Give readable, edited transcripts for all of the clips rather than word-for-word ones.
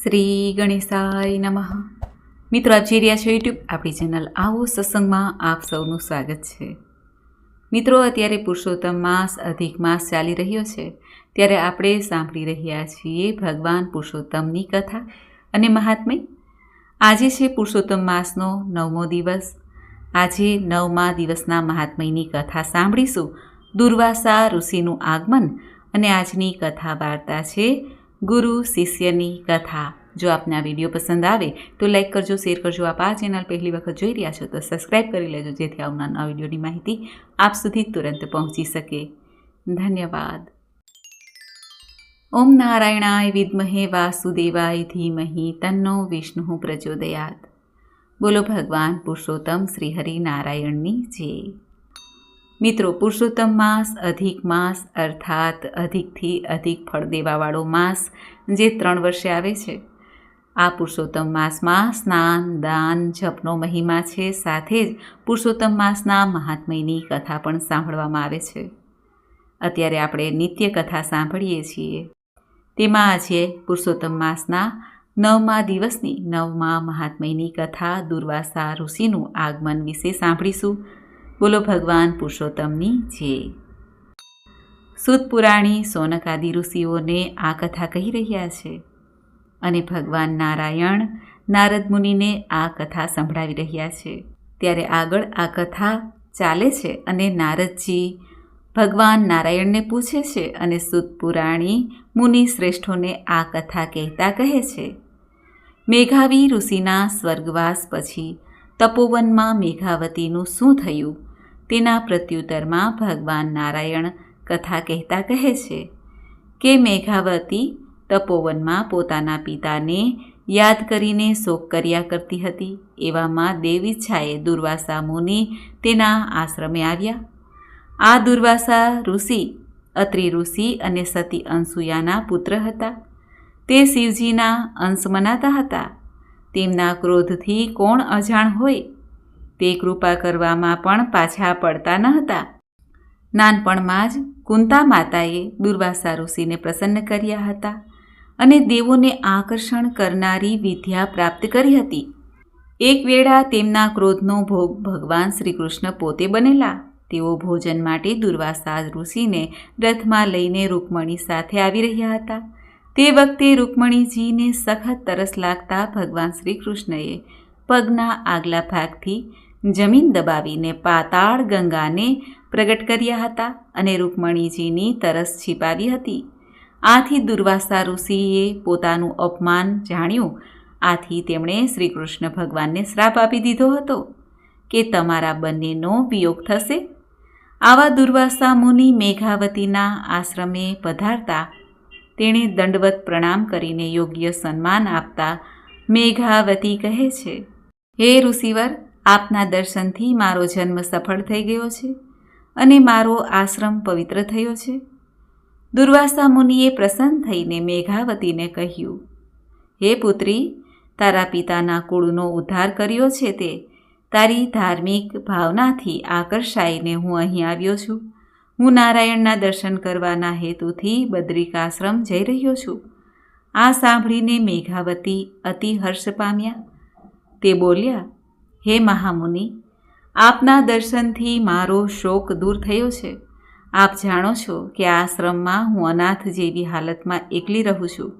શ્રી ગણેશાય નમઃ. મિત્રો, આપ જોઈ રહ્યા છો યુટ્યુબ આપણી ચેનલ આવો સત્સંગમાં આપ સૌનું સ્વાગત છે. મિત્રો, અત્યારે પુરુષોત્તમ માસ અધિક માસ ચાલી રહ્યો છે, ત્યારે આપણે સાંભળી રહ્યા છીએ ભગવાન પુરુષોત્તમની કથા અને મહાત્મ્ય. આજે છે પુરુષોત્તમ માસનો 9મો દિવસ. આજે 9મા દિવસના મહાત્મ્યની કથા સાંભળીશું. દુર્વાસા ઋષિનું આગમન અને આજની કથા વાર્તા છે ગુરુ શિષ્યની કથા. જો આપને આ વિડીયો પસંદ આવે તો લાઈક કરજો, શેર કરજો. આપ આ ચેનલ પહેલી વખત જોઈ રહ્યા છો તો સબસ્ક્રાઈબ કરી લેજો, જેથી આવનાર વિડીયોની માહિતી આપ સુધી તુરંત પહોંચી શકે. ધન્યવાદ. ઓમ નારાયણાય વિદ્મહે વાસુદેવાય ધીમહિ તન્નો વિષ્ણુ પ્રચોદયાત. બોલો ભગવાન પુરુષોત્તમ શ્રી હરિનારાયણની જય. મિત્રો, પુરુષોત્તમ માસ અધિક માસ અર્થાત અધિકથી અધિક ફળ દેવાવાળો માસ જે 3 વર્ષે આવે છે. આ પુરુષોત્તમ માસમાં સ્નાન, દાન, જપનો મહિમા છે. સાથે જ પુરુષોત્તમ માસના મહાત્મ્યની કથા પણ સાંભળવામાં આવે છે. અત્યારે આપણે નિત્ય કથા સાંભળીએ છીએ. તેમાં આજે પુરુષોત્તમ માસના 9મા દિવસની 9મા મહાત્મ્યની કથા દુર્વાસા ઋષિનું આગમન વિશે સાંભળીશું. બોલો ભગવાન પુરુષોત્તમની જય. સૂત પુરાણી સોનક આદિ ઋષિઓને આ કથા કહી રહ્યા છે અને ભગવાન નારાયણ નારદ મુનિને આ કથા સંભળાવી રહ્યા છે. ત્યારે આગળ આ કથા ચાલે છે અને નારદજી ભગવાન નારાયણને પૂછે છે અને સૂત પુરાણી મુનિ શ્રેષ્ઠોને આ કથા કહેતા કહે છે. મેઘાવી ઋષિના સ્વર્ગવાસ પછી તપોવનમાં મેઘાવતીનું શું થયું તેના પ્રત્યુત્તરમાં ભગવાન નારાયણ કથા કહેતા કહે છે કે મેઘાવતી તપોવનમાં પોતાના પિતાને યાદ કરીને શોક કર્યા કરતી હતી. એવામાં દેવીચ્છાએ દુર્વાસા મુનિ તેના આશ્રમે આવ્યા. આ દુર્વાસા ઋષિ અત્રિ ઋષિ અને સતી અનસૂયાના પુત્ર હતા. તે શિવજીના અંશ મનાતા હતા. તેમના ક્રોધથી કોણ અજાણ હોય? તે કૃપા કરવામાં પણ પાછા પડતા ન હતા. નાનપણમાં જ કુંતા માતાએ દુર્વાસા ઋષિને પ્રસન્ન કર્યા હતા અને દેવોને આકર્ષણ કરનારી વિદ્યા પ્રાપ્ત કરી હતી. એક વેળા તેમના ક્રોધનો ભોગ ભગવાન શ્રી કૃષ્ણ પોતે બનેલા. તેઓ ભોજન માટે દુર્વાસા ઋષિને રથમાં લઈને રૂકમણી સાથે આવી રહ્યા હતા. તે વખતે રૂકમણીજીને સખત તરસ લાગતા ભગવાન શ્રી કૃષ્ણએ પગના આગલા ભાગથી જમીન દબાવીને પાતાળ ગંગાને પ્રગટ કર્યા હતા અને રૂકમણીજીની તરસ છીપાવી હતી. આથી દુર્વાસા ઋષિએ પોતાનું અપમાન જાણ્યું. આથી તેમણે શ્રી કૃષ્ણ ભગવાનને શ્રાપ આપી દીધો હતો કે તમારા બંનેનો વિયોગ થશે. આવા દુર્વાસા મુનિ મેઘાવતીના આશ્રમે પધારતા તેણે દંડવત પ્રણામ કરીને યોગ્ય સન્માન આપતા મેઘાવતી કહે છે, હે ઋષિવર, આપના દર્શનથી મારો જન્મ સફળ થઈ ગયો છે અને મારો આશ્રમ પવિત્ર થયો છે. દુર્વાસા મુનિએ પ્રસન્ન થઈને મેઘાવતીને કહ્યું, હે પુત્રી, તારા પિતાના કુળનો ઉદ્ધાર કર્યો છે તે તારી ધાર્મિક ભાવનાથી આકર્ષાઈને હું અહીં આવ્યો છું. હું નારાયણના દર્શન કરવાના હેતુથી બદ્રિકાશ્રમ જઈ રહ્યો છું. આ સાંભળીને મેઘાવતી અતિ હર્ષ પામ્યા. તે બોલ્યા, હે મહામુનિ, આપના દર્શનથી મારો શોક દૂર થયો છે. આપ જાણો છો કે આ આશ્રમમાં હું અનાથ જેવી હાલતમાં એકલી રહું છું.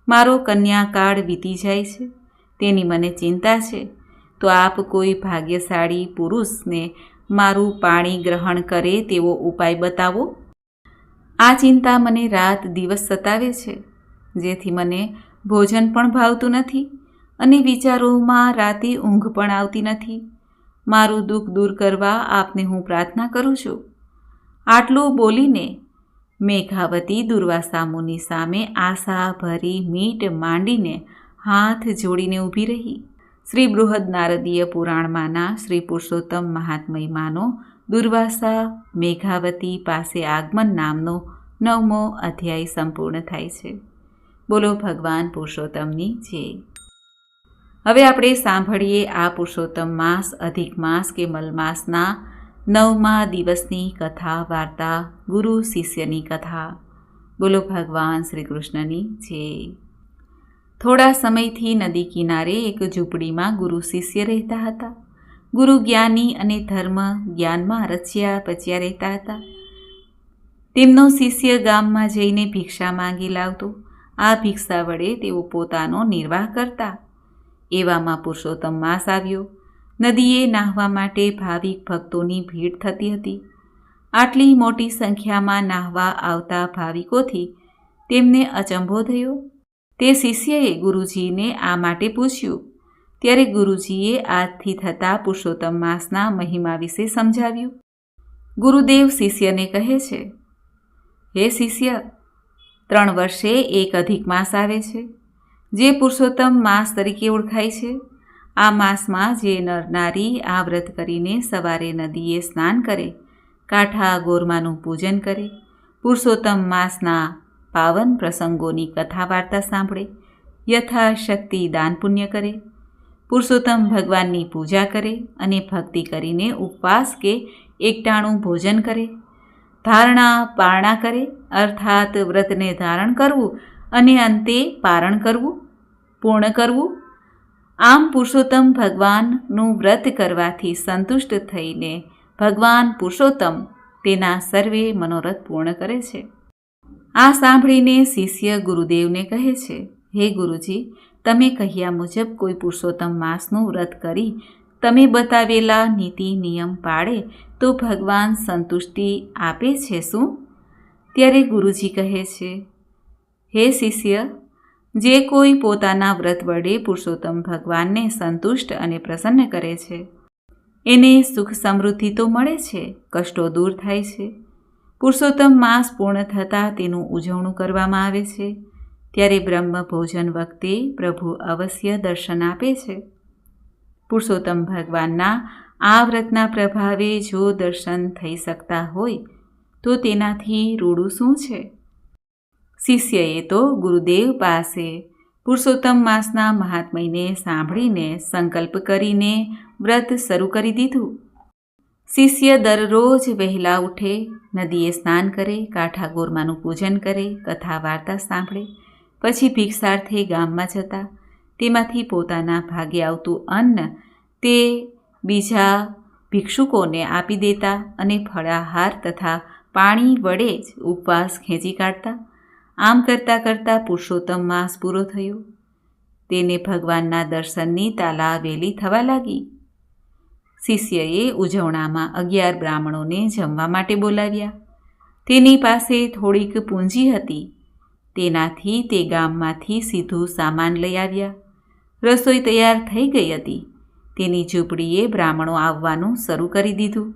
મારો કન્યાકાળ વીતી જાય છે, તેની મને ચિંતા છે. તો આપ કોઈ ભાગ્યશાળી પુરુષને મારું પાણી ગ્રહણ કરે તેવો ઉપાય બતાવો. આ ચિંતા મને રાત દિવસ સતાવે છે, જેથી મને ભોજન પણ ભાવતું નથી અને વિચારોમાં રાતે ઊંઘ પણ આવતી નથી. મારું દુઃખ દૂર કરવા આપને હું પ્રાર્થના કરું છું. આટલું બોલીને મેઘાવતી દુર્વાસા મુનિ સામે આશાભરી મીટ માંડીને હાથ જોડીને ઊભી રહી. શ્રી બૃહદ નારદીય પુરાણમાંના શ્રી પુરુષોત્તમ મહાત્મ્યમાંનો દુર્વાસા મેઘાવતી પાસે આગમન નામનો 9મો અધ્યાય સંપૂર્ણ થાય છે. બોલો ભગવાન પુરુષોત્તમની જય. હવે આપણે સાંભળીએ આ પુરુષોત્તમ માસ અધિક માસ કે મલમાસના 9મા દિવસની કથા વાર્તા ગુરુ શિષ્યની કથા. બોલો ભગવાન શ્રી કૃષ્ણની જય. થોડા સમયથી નદી કિનારે એક ઝૂંપડીમાં ગુરુ શિષ્ય રહેતા હતા. ગુરુ જ્ઞાની અને ધર્મ જ્ઞાનમાં રચ્યા પચ્યા રહેતા હતા. તેમનો શિષ્ય ગામમાં જઈને ભિક્ષા માંગી લાવતો. આ ભિક્ષા વડે તેઓ પોતાનો નિર્વાહ કરતા. એવામાં પુરુષોત્તમ માસ આવ્યો. નદીએ નાહવા માટે ભાવિક ભક્તોની ભીડ થતી હતી. આટલી મોટી સંખ્યામાં નાહવા આવતા ભાવિકોથી તેમને અચંભો થયો. તે શિષ્યએ ગુરુજીને આ માટે પૂછ્યું. ત્યારે ગુરુજીએ આજથી થતા પુરુષોત્તમ માસના મહિમા વિશે સમજાવ્યું. ગુરુદેવ શિષ્યને કહે છે, હે શિષ્ય, 3 વર્ષે એક અધિક માસ આવે છે, જે પુરુષોત્તમ માસ તરીકે ઓળખાય છે. આ માસમાં જે નર નારી આ વ્રત કરીને સવારે નદીએ સ્નાન કરે, કાંઠા ગોરમાનું પૂજન કરે, પુરુષોત્તમ માસના પાવન પ્રસંગોની કથા વાર્તા સાંભળે, યથાશક્તિ દાન પુણ્ય કરે, પુરુષોત્તમ ભગવાનની પૂજા કરે અને ભક્તિ કરીને ઉપવાસ કે એકટાણું ભોજન કરે, ધારણા પારણા કરે અર્થાત વ્રતને ધારણ કરવું અને અંતે પારણ કરવું, પૂર્ણ કરવું. આમ પુરુષોત્તમ ભગવાનનું વ્રત કરવાથી સંતુષ્ટ થઈને ભગવાન પુરુષોત્તમ તેના સર્વે મનોરથ પૂર્ણ કરે છે. આ સાંભળીને શિષ્ય ગુરુદેવને કહે છે, હે ગુરુજી, તમે કહ્યા મુજબ કોઈ પુરુષોત્તમ માસનું વ્રત કરી તમે બતાવેલા નીતિ નિયમ પાળે તો ભગવાન સંતુષ્ટિ આપે છે શું? ત્યારે ગુરુજી કહે છે, હે શિષ્ય, જે કોઈ પોતાના વ્રત વડે પુરુષોત્તમ ભગવાનને સંતુષ્ટ અને પ્રસન્ન કરે છે એને સુખ સમૃદ્ધિ તો મળે છે, કષ્ટો દૂર થાય છે. પુરુષોત્તમ માસ પૂર્ણ થતાં તેનું ઉજવણું કરવામાં આવે છે. ત્યારે બ્રહ્મ ભોજન વખતે પ્રભુ અવશ્ય દર્શન આપે છે. પુરુષોત્તમ ભગવાનના આ વ્રતના પ્રભાવે જો દર્શન થઈ શકતા હોય તો તેનાથી રૂડું શું છે? શિષ્યએ તો ગુરુદેવ પાસે પુરુષોત્તમ માસના મહાત્મ્યને સાંભળીને સંકલ્પ કરીને વ્રત શરૂ કરી દીધું. શિષ્ય દરરોજ વહેલા ઉઠે, નદીએ સ્નાન કરે, કાંઠા ગોરમાનું પૂજન કરે, કથા વાર્તા સાંભળે, પછી ભિક્ષાર્થે ગામમાં જતા. તેમાંથી પોતાના ભાગે આવતું અન્ન તે બીજા ભિક્ષુકોને આપી દેતા અને ફળાહાર તથા પાણી વડે જ ઉપવાસ ખેંચી કાઢતા. આમ કરતાં કરતાં પુરુષોત્તમ માસ પૂરો થયો. તેને ભગવાનના દર્શનની તાલાવેલી થવા લાગી. શિષ્યએ ઉજવણામાં 11 બ્રાહ્મણોને જમવા માટે બોલાવ્યા. તેની પાસે થોડીક પૂંજી હતી. તેનાથી તે ગામમાંથી સીધું સામાન લઈ આવ્યા. રસોઈ તૈયાર થઈ ગઈ હતી. તેની ઝૂંપડીએ બ્રાહ્મણો આવવાનું શરૂ કરી દીધું.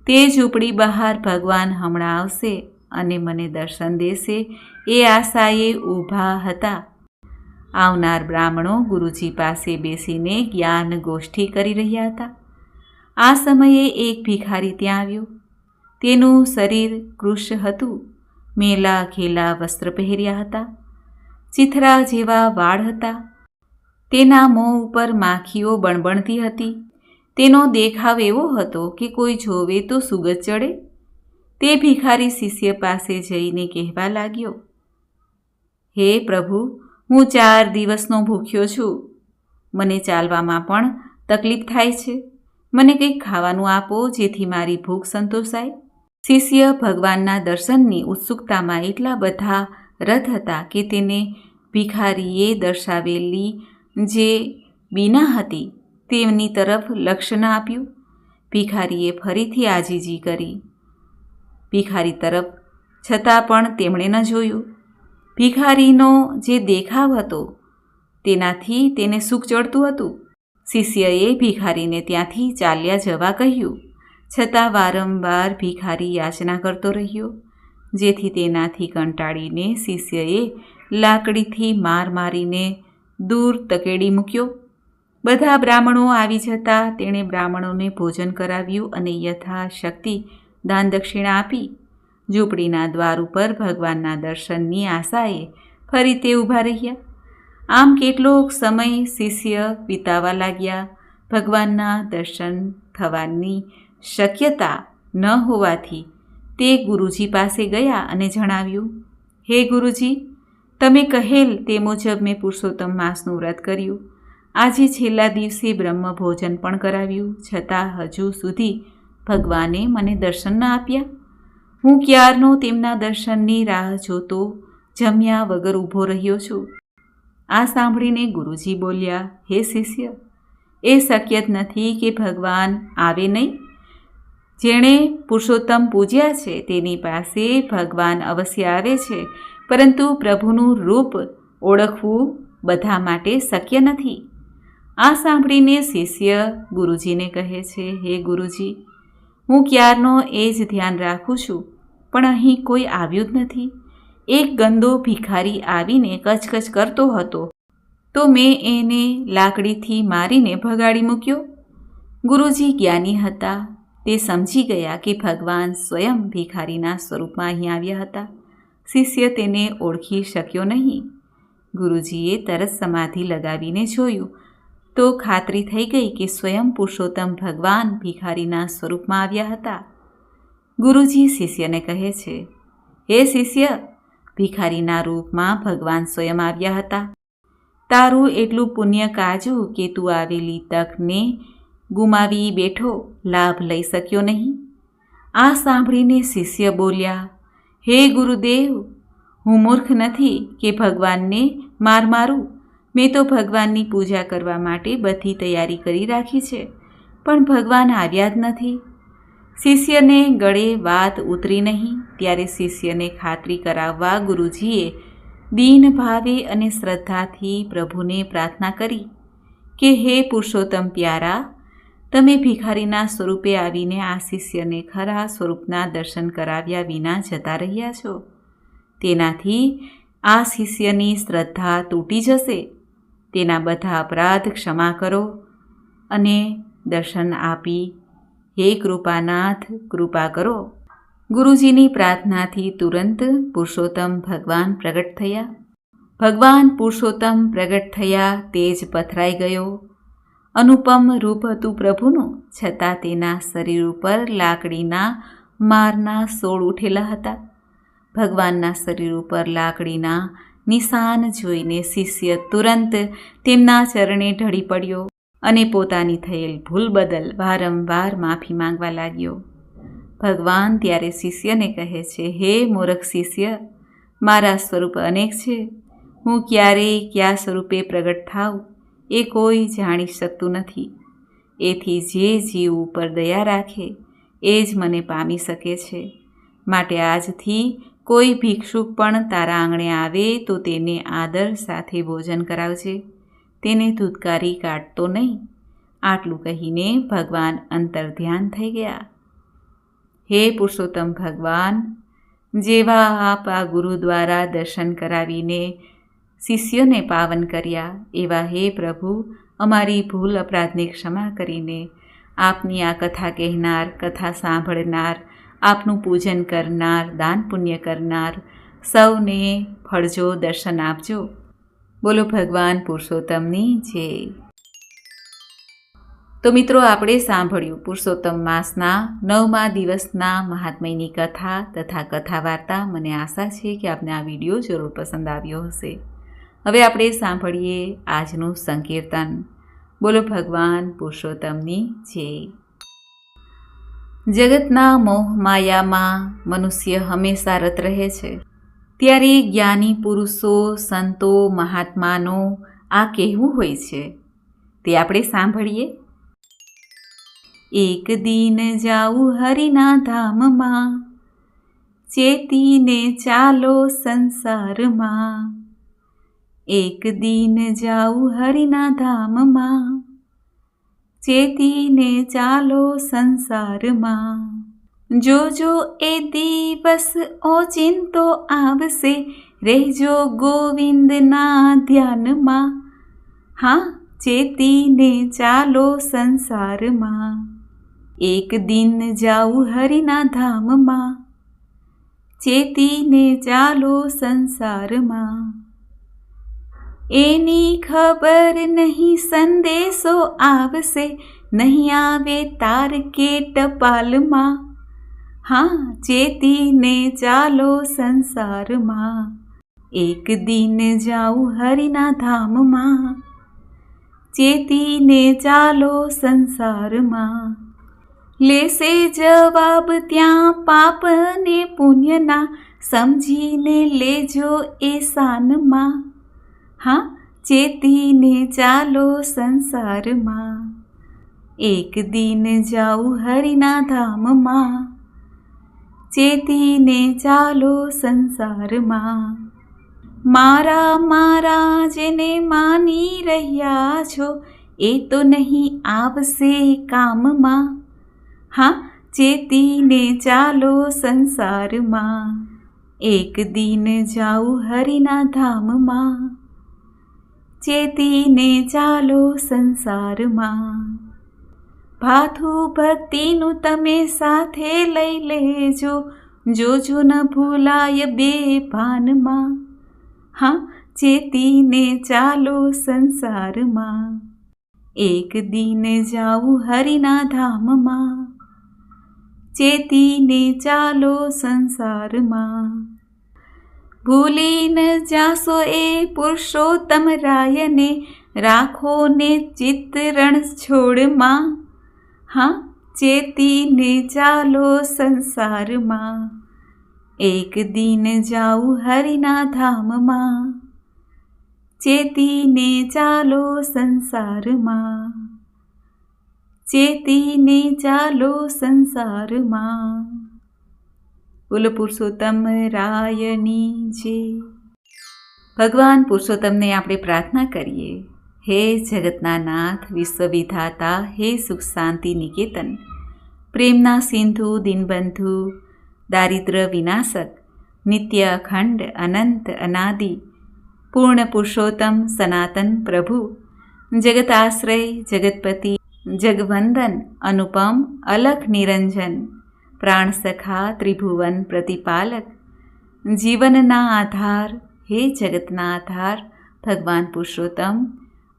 તે ઝૂંપડી બહાર ભગવાન હમણાં આવશે અને મને દર્શન દેશે એ આશાએ ઊભા હતા. આવનાર બ્રાહ્મણો ગુરુજી પાસે બેસીને જ્ઞાન ગોષ્ઠી કરી રહ્યા હતા. આ સમયે એક ભિખારી ત્યાં આવ્યો. તેનું શરીર કૃશ હતું. મેલા ઘેલા વસ્ત્ર પહેર્યા હતા. ચિથરા જેવા વાળ હતા. તેના મોં ઉપર માખીઓ બણબણતી હતી. તેનો દેખાવ એવો હતો કે કોઈ જોવે તો સુગંધ ચડે. તે ભિખારી શિષ્ય પાસે જઈને કહેવા લાગ્યો, હે પ્રભુ, હું 4 દિવસનો ભૂખ્યો છું. મને ચાલવામાં પણ તકલીફ થાય છે. મને કંઈક ખાવાનું આપો જેથી મારી ભૂખ સંતોષાય. શિષ્ય ભગવાનના દર્શનની ઉત્સુકતામાં એટલા બધા રથ હતા કે તેને ભિખારીએ દર્શાવેલી જે બીના હતી તેમની તરફ લક્ષ્ય ન આપ્યું. ભિખારીએ ફરીથી આજીજી કરી. ભિખારી તરફ છતાં પણ તેમણે ન જોયું. ભિખારીનો જે દેખાવ હતો તેનાથી તેને સુખ ચડતું હતું. શિષ્યએ ભિખારીને ત્યાંથી ચાલ્યા જવા કહ્યું, છતાં વારંવાર ભિખારી યાચના કરતો રહ્યો. જેથી તેનાથી કંટાળીને શિષ્યએ લાકડીથી માર મારીને દૂર તકેડી મૂક્યો. બધા બ્રાહ્મણો આવી જતાં તેણે બ્રાહ્મણોને ભોજન કરાવ્યું અને યથાશક્તિ દાન દક્ષિણા આપી. ઝૂંપડીના દ્વાર ઉપર ભગવાનના દર્શનની આશાએ ફરી તે ઊભા રહ્યા. આમ કેટલોક સમય શિષ્ય વિતાવા લાગ્યા. ભગવાનના દર્શન થવાની શક્યતા ન હોવાથી તે ગુરુજી પાસે ગયા અને જણાવ્યું, હે ગુરુજી, તમે કહેલ તે મુજબ મેં પુરુષોત્તમ માસનું વ્રત કર્યું. આજે છેલ્લા દિવસે બ્રહ્મ ભોજન પણ કરાવ્યું, છતાં હજુ સુધી ભગવાને મને દર્શન ન આપ્યા. હું ક્યારનો તેમના દર્શનની રાહ જોતો જમ્યા વગર ઊભો રહ્યો છું. આ સાંભળીને ગુરુજી બોલ્યા, હે શિષ્ય, એ શક્ય જ નથી કે ભગવાન આવે નહીં. જેણે પુરુષોત્તમ પૂજ્યા છે તેની પાસે ભગવાન અવશ્ય આવે છે, પરંતુ પ્રભુનું રૂપ ઓળખવું બધા માટે શક્ય નથી. આ સાંભળીને શિષ્ય ગુરુજીને કહે છે, હે ગુરુજી, હું ક્યારનો એ જ ધ્યાન રાખું છું, પણ અહીં કોઈ આવ્યું જ નથી. એક ગંદો ભિખારી આવીને કચકચ કરતો હતો, તો મેં એને લાકડીથી મારીને ભગાડી મૂક્યો. ગુરુજી જ્ઞાની હતા. તે સમજી ગયા કે ભગવાન સ્વયં ભિખારીના સ્વરૂપમાં અહીં આવ્યા હતા. શિષ્ય તેને ઓળખી શક્યો નહીં. ગુરુજીએ તરત સમાધિ લગાવીને જોયું તો ખાતરી થઈ ગઈ કે સ્વયં પુરુષોત્તમ ભગવાન ભિખારીના સ્વરૂપમાં આવ્યા હતા. ગુરુજી શિષ્યને કહે છે, હે શિષ્ય, ભિખારીના રૂપમાં ભગવાન સ્વયં આવ્યા હતા. તારું એટલું પુણ્ય કાજુ કે તું આવેલી તકને ગુમાવી બેઠો, લાભ લઈ શક્યો નહીં. આ સાંભળીને શિષ્ય બોલ્યા, હે ગુરુદેવ, હું મૂર્ખ નથી કે ભગવાનને માર મારું. મેં તો ભગવાનની પૂજા કરવા માટે બધી તૈયારી કરી રાખી છે, પણ ભગવાન આવ્યા જ નથી. શિષ્યને ગળે વાત ઉતરી નહીં. ત્યારે શિષ્યને ખાતરી કરાવવા ગુરુજીએ દીન ભાવે અને શ્રદ્ધાથી પ્રભુને પ્રાર્થના કરી કે હે પુરુષોત્તમ પ્યારા, તમે ભિખારીના સ્વરૂપે આવીને આ શિષ્યને ખરા સ્વરૂપના દર્શન કરાવ્યા વિના જતા રહ્યા છો. તેનાથી આ શિષ્યની શ્રદ્ધા તૂટી જશે. તેના બધા અપરાધ ક્ષમા કરો અને દર્શન આપી હે કૃપાનાથ કૃપા કરો. ગુરુજીની પ્રાર્થનાથી તુરંત પુરુષોત્તમ ભગવાન પ્રગટ થયા. ભગવાન પુરુષોત્તમ પ્રગટ થયા, તેજ પથરાઈ ગયો. અનુપમ રૂપ હતું પ્રભુનું, છતાં તેના શરીર ઉપર લાકડીના મારના સોળ ઉઠેલા હતા. ભગવાનના શરીર ઉપર લાકડીના નિશાન જોઈને શિષ્ય તુરંત તેમના ચરણે ઢળી પડ્યો અને પોતાની થયેલ ભૂલ બદલ વારંવાર માફી માંગવા લાગ્યો. ભગવાન ત્યારે શિષ્યને કહે છે, હે મૂર્ખ શિષ્ય, મારા સ્વરૂપ અનેક છે. હું ક્યારેય કયા સ્વરૂપે પ્રગટ થાઉં એ કોઈ જાણી શકતું નથી. એથી જે જીવ ઉપર દયા રાખે એ જ મને પામી શકે છે. માટે આજથી કોઈ ભિક્ષુક પણ તારા આંગણે આવે તો તેને આદર સાથે ભોજન કરાવજે, તેને ધૂતકારી કાઢતો નહીં. આટલું કહીને ભગવાન અંતર્ધ્યાન થઈ ગયા. હે પુરુષોત્તમ ભગવાન, જેવા આપ આ ગુરુ દ્વારા દર્શન કરાવીને શિષ્યોને પાવન કર્યા, એવા હે પ્રભુ, અમારી ભૂલ અપરાધને ક્ષમા કરીને આપની આ કથા કહેનાર, કથા સાંભળનાર, આપનું પૂજન કરનાર, દાન પુણ્ય કરનાર સૌને ફળજો, દર્શન આપજો. બોલો ભગવાન પુરુષોત્તમની જય. તો મિત્રો, આપણે સાંભળ્યું પુરુષોત્તમ માસના 9મા દિવસના મહાત્મ્યની કથા તથા કથા વાર્તા. મને આશા છે કે આપને આ વિડીયો જરૂર પસંદ આવ્યો હશે. હવે આપણે સાંભળીએ આજનું સંકીર્તન. બોલો ભગવાન પુરુષોત્તમની જય. જગતના મોહ માયામાં મનુષ્ય હંમેશા રત રહે છે, ત્યારે જ્ઞાની પુરુષો, સંતો, મહાત્માનો આ કહેવું હોય છે તે આપણે સાંભળીએ. એક દિન જાઉં હરિના ધામમાં, ચેતીને ચાલો સંસારમાં. એક દિન જાઉં હરિના ધામમાં, ચેતીને ચાલો સંસારમાં. જોજો એ દિવસ ઓચિંતો આવશે, રહેજો ગોવિંદના ધ્યાનમાં. હા, ચેતીને ચાલો સંસારમાં. એક દિન જાઉં હરિના ધામમાં, ચેતીને ચાલો સંસારમાં. એની ખબર નહીં સંદેશો આવશે, નહીં આવે તારકે ટપાલમાં. હા, ચેતીને ચાલો સંસારમાં. એક દિન જાઉં હરિના ધામમાં, ચેતીને ચાલો સંસારમાં. લેશે જવાબ ત્યાં પાપ ને પુણ્યના, સમજીને લેજો એ સાનમાં. હા, ચેતીને ચાલો સંસારમાં. એક દિન જાઉં હરિના ધામમાં, ચેતીને ચાલો સંસારમાં. મારા મારા જેને માની રહ્યા છો, એ તો નહીં આવશે કામમાં. હા, ચેતીને ચાલો સંસારમાં. એક દિન જાઉં હરિના ધામમાં, ચેતીને ચાલો સંસારમાં. ભાથું ભક્તિનું તમે સાથે લઈ લેજો, જોજો ન ભૂલાય બે ભાનમાં. હા, ચેતીને ચાલો સંસારમાં. એક દિન જાઉં હરિના ધામમાં, ચેતીને ચાલો સંસારમાં. ભૂલી ન જાશો એ પુરુષોત્તમ રાયને, રાખો ને ચિત્તરણ છોડમાં. હા, ચેતીને ચાલો સંસારમાં. એક દિન જાઉં હરિના ધામમાં, ચેતીને ચાલો સંસારમાં. ચેતીને ચાલો સંસારમાં. બોલો પુરુષોત્તમ રાયની જય. ભગવાન પુરુષોત્તમને આપણે પ્રાર્થના કરીએ. હે જગતના નાથ, વિશ્વવિધાતા, હે સુખ શાંતિ નિકેતન, પ્રેમના સિંધુ દીનબંધુ, દારિદ્ર્ય વિનાશક, નિત્ય અખંડ અનંત અનાદિ પૂર્ણ પુરુષોત્તમ સનાતન પ્રભુ, જગત આશ્રય, જગતપતિ, જગવંદન, અનુપમ, અલખ નિરંજન, પ્રાણ સખા, ત્રિભુવન પ્રતિપાલક, જીવનના આધાર, હે જગતના આધાર ભગવાન પુરુષોત્તમ,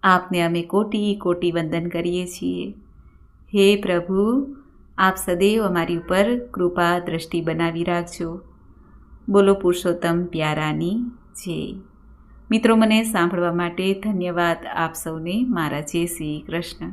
આપને અમે કોટી કોટી વંદન કરીએ છીએ. હે પ્રભુ, આપ સદૈવ અમારી ઉપર કૃપા દ્રષ્ટિ બનાવી રાખજો. બોલો પુરુષોત્તમ પ્યારાની જય. મિત્રો, મને સાંભળવા માટે ધન્યવાદ. આપ સૌને મારા જય શ્રી કૃષ્ણ.